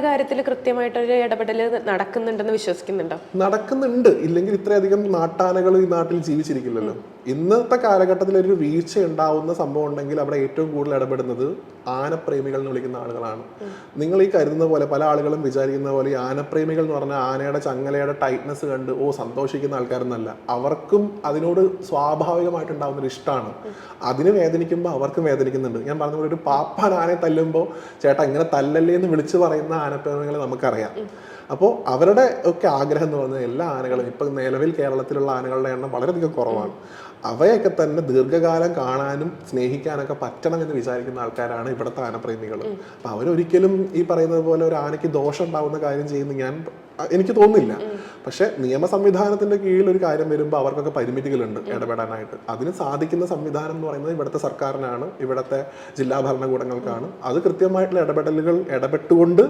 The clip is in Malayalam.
കാര്യത്തിൽ കൃത്യമായിട്ടൊരു ഇടപെടൽ നടക്കുന്നുണ്ടെന്ന് വിശ്വസിക്കുന്നുണ്ടോ? നടക്കുന്നുണ്ട്, ഇല്ലെങ്കിൽ ഇത്രയധികം നാട്ടാനകൾ ഈ നാട്ടിൽ ജീവിച്ചിരിക്കില്ലല്ലോ. ഇന്നത്തെ കാലഘട്ടത്തിൽ ഒരു വീഴ്ച ഉണ്ടാവുന്ന സംഭവം ഉണ്ടെങ്കിൽ അവിടെ ഏറ്റവും കൂടുതൽ ഇടപെടുന്നത് ആനപ്രേമികൾ എന്ന് വിളിക്കുന്ന ആളുകളാണ്. നിങ്ങൾ ഈ കരുതുന്ന പോലെ പല ആളുകളും വിചാരിക്കുന്ന പോലെ ഈ ആനപ്രേമികൾ എന്ന് പറഞ്ഞാൽ ആനയുടെ ചങ്ങലയുടെ ടൈറ്റ്നസ് കണ്ട് സന്തോഷിക്കുന്ന ആൾക്കാരെന്നല്ല. അവർക്കും അതിനോട് സ്വാഭാവികമായിട്ടുണ്ടാവുന്ന ഒരു ഇഷ്ടമാണ്. അതിന് വേദനിക്കുമ്പോൾ അവർക്കും വേദനിക്കുന്നുണ്ട്. ഞാൻ പറഞ്ഞ പോലെ ഒരു പാപ്പാൻ ആനയെ തല്ലുമ്പോൾ ചേട്ടാ ഇങ്ങനെ തല്ലല്ലേ എന്ന് വിളിച്ചു പറയുന്ന ആനപ്രേമികളെ നമുക്കറിയാം. അപ്പോൾ അവരുടെ ഒക്കെ ആഗ്രഹം എന്ന് പറഞ്ഞാൽ എല്ലാ ആനകളും ഇപ്പം നിലവിൽ കേരളത്തിലുള്ള ആനകളുടെ എണ്ണം വളരെയധികം കുറവാണ്. അവയൊക്കെ തന്നെ ദീർഘകാലം കാണാനും സ്നേഹിക്കാനൊക്കെ പറ്റണമെന്ന് വിചാരിക്കുന്ന ആൾക്കാരാണ് ഇവിടുത്തെ ആനപ്രേമികൾ. അപ്പം അവരൊരിക്കലും ഈ പറയുന്നത് പോലെ ഒരു ആനയ്ക്ക് ദോഷം ഉണ്ടാവുന്ന കാര്യം ചെയ്യുന്ന എനിക്ക് തോന്നുന്നില്ല. പക്ഷെ നിയമ സംവിധാനത്തിന്റെ കീഴിൽ ഒരു കാര്യം വരുമ്പോൾ അവർക്കൊക്കെ പരിമിതികളുണ്ട് ഇടപെടാനായിട്ട്. അതിന് സാധിക്കുന്ന സംവിധാനം എന്ന് പറയുന്നത് ഇവിടുത്തെ സർക്കാരിനാണ്, ഇവിടുത്തെ ജില്ലാ ഭരണകൂടങ്ങൾക്കാണ്. അത് കൃത്യമായിട്ടുള്ള ഇടപെടലുകൾ ഇടപെട്ടുകൊണ്ട്